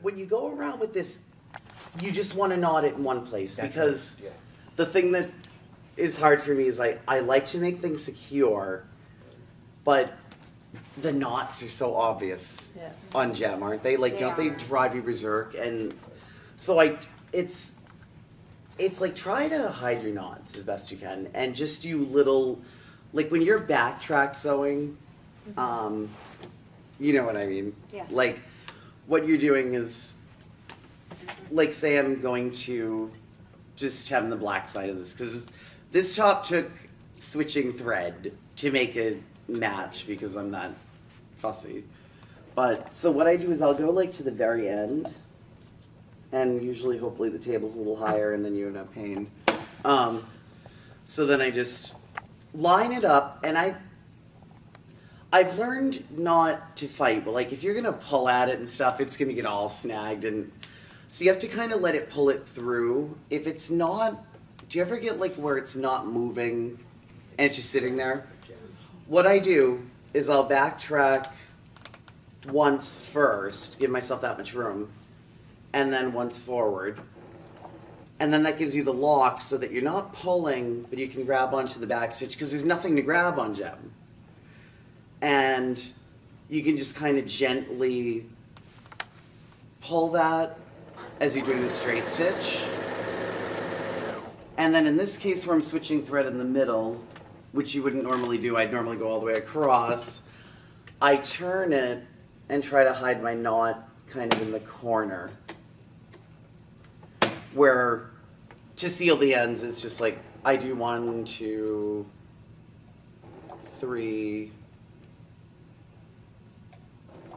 when you go around with this, you just want to knot it in one place because the thing that is hard for me is I like to make things secure, but the knots are so obvious on Gem, aren't they? Like, don't they drive you berserk? And so it's like try to hide your knots as best you can and just do little, like when you're backtrack sewing, you know what I mean? Yeah. Like what you're doing is, like say I'm going to just hem the black side of this because this top took switching thread to make it match because I'm not fussy. But so what I do is I'll go like to the very end, and usually hopefully the table's a little higher and then you end up paying. So then I just line it up, and I've learned not to fight, but like if you're gonna pull at it and stuff, it's gonna get all snagged, and so you have to kind of let it pull it through. If it's not, do you ever get like where it's not moving and it's just sitting there? What I do is I'll backtrack once first, give myself that much room, and then once forward. And then that gives you the lock so that you're not pulling, but you can grab onto the back stitch because there's nothing to grab on Gem. And you can just kind of gently pull that as you're doing the straight stitch. And then in this case where I'm switching thread in the middle, which you wouldn't normally do, I'd normally go all the way across, I turn it and try to hide my knot kind of in the corner. Where to seal the ends, it's just like, I do 1, 2, 3,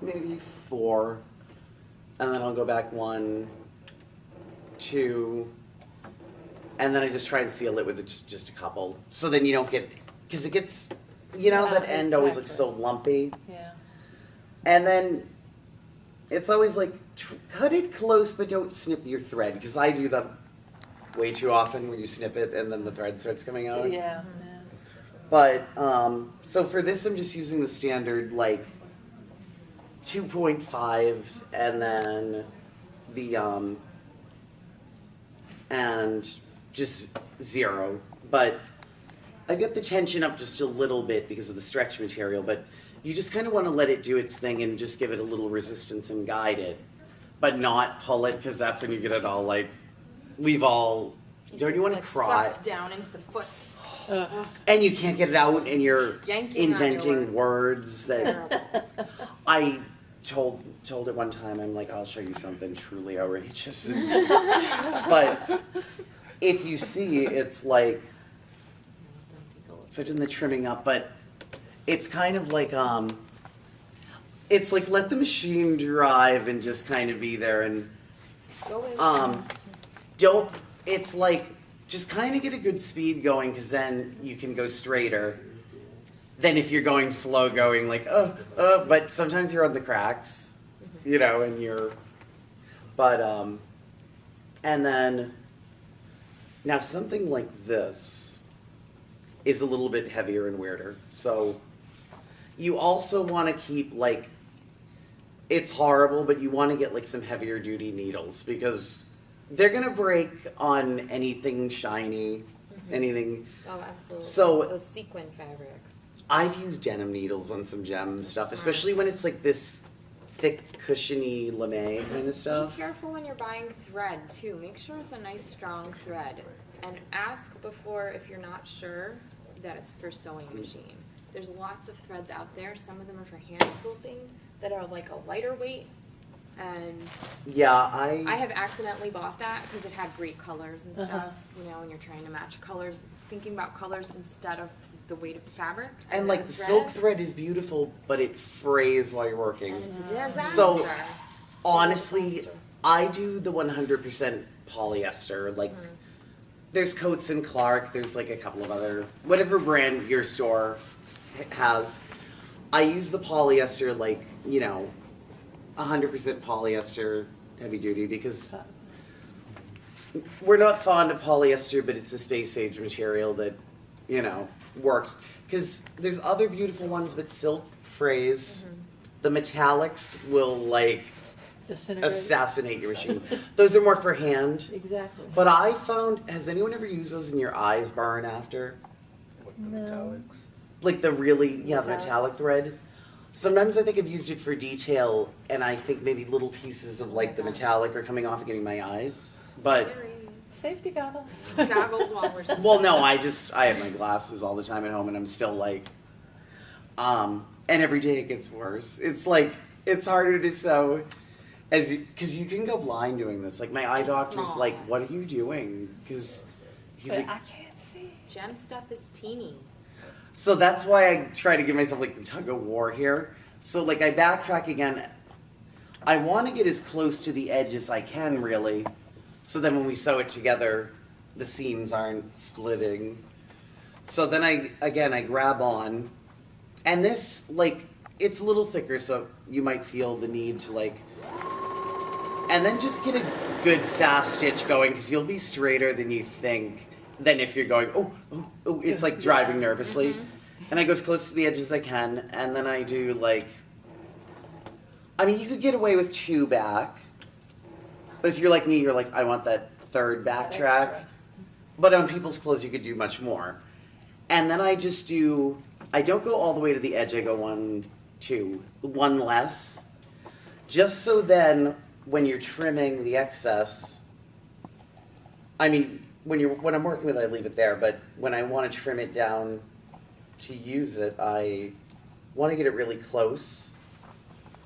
maybe 4, and then I'll go back 1, 2, and then I just try and seal it with just a couple. So then you don't get, because it gets, you know, that end always looks so lumpy. Yeah. And then it's always like, cut it close, but don't snip your thread, because I do that way too often when you snip it and then the thread starts coming out. Yeah. But, so for this I'm just using the standard, like, 2.5, and then the, and just 0. But I've got the tension up just a little bit because of the stretch material, but you just kind of want to let it do its thing and just give it a little resistance and guide it, but not pull it, because that's when you get it all like, we've all, don't you want to cry? Sucks down into the foot. And you can't get it out, and you're Yanking on inventing your words that I told it one time. I'm like, I'll show you something truly outrageous. But if you see, it's like, so doing the trimming up, but it's kind of like, it's like let the machine drive and just kind of be there, and don't, it's like, just kind of get a good speed going, because then you can go straighter than if you're going slow going like, but sometimes you're on the cracks, you know, and you're, but, and then, now something like this is a little bit heavier and weirder, so you also want to keep, like, it's horrible, but you want to get like some heavier duty needles, because they're gonna break on anything shiny, anything. Oh, absolutely. So those sequin fabrics. I've used denim needles on some Gem stuff, especially when it's like this thick, cushiony lame kind of stuff. Be careful when you're buying thread too. Make sure it's a nice strong thread, and ask before if you're not sure that it's for sewing machine. There's lots of threads out there. Some of them are for hand quilting that are like a lighter weight. And yeah, I have accidentally bought that because it had great colors and stuff, you know, and you're trying to match colors, thinking about colors instead of the weight of the fabric. And like the silk thread is beautiful, but it frays while you're working. And it's a disaster. So honestly, I do the 100% polyester. Like, there's Coates and Clark, there's like a couple of other, whatever brand your store has. I use the polyester, like, you know, 100% polyester heavy duty, because we're not fond of polyester, but it's a space age material that, you know, works. Because there's other beautiful ones, but silk frays. The metallics will like Disintegrate. assassinate your machine. Those are more for hand. Exactly. But I found, has anyone ever used those and your eyes burn after? Like the No. metallics. Like the really, the Metallic. metallic thread? Sometimes I think I've used it for detail, and I think maybe little pieces of like the metallic are coming off and getting my eyes. But, Scary. Safety goggles. Goggles while we're. well, no, I have my glasses all the time at home, and I'm still like, and every day it gets worse. It's like, it's harder to sew. Because you can go blind doing this. Like, my eye It's doctor's small. like, what are you doing? Because he's But like, I can't see. Gem stuff is teeny. so that's why I try to give myself like the tug of war here. So like I backtrack again. I want to get as close to the edge as I can, really. So then when we sew it together, the seams aren't splitting. So then I grab on, and this, like, it's a little thicker, so you might feel the need to like, and then just get a good fast stitch going, because you'll be straighter than you think, than if you're going, oh, it's like driving nervously. And I go as close to the edge as I can, and then I do like, I mean, you could get away with 2 back, but if you're like me, you're like, I want that 3rd back track. Extra. But on people's clothes, you could do much more. And then I just do, I don't go all the way to the edge, I go 1, 2, 1 less. Just so then, when you're trimming the excess, I mean, when I'm working with it, I leave it there, but when I want to trim it down to use it, I want to get it really close.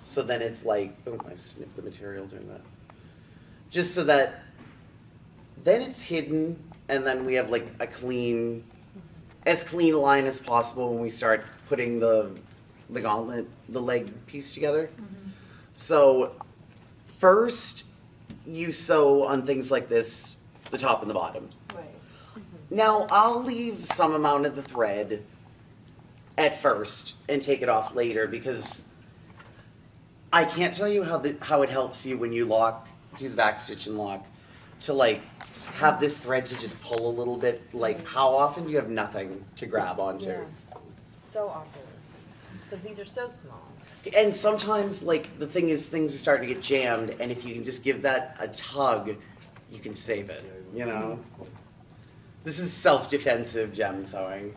So then it's like, oh, I snipped the material doing that. Just so that then it's hidden, and then we have like a clean, as clean a line as possible when we start putting the gauntlet, the leg piece together. So first, you sew on things like this, the top and the bottom. Right. Now, I'll leave some amount of the thread at first and take it off later, because I can't tell you how it helps you when you do the back stitch and lock, to like have this thread to just pull a little bit. Like, how often do you have nothing to grab onto? Yeah. So awkward. Because these are so small. And sometimes, like, the thing is, things are starting to get jammed, and if you can just give that a tug, you can save it, you know? This is self-defensive gem sewing.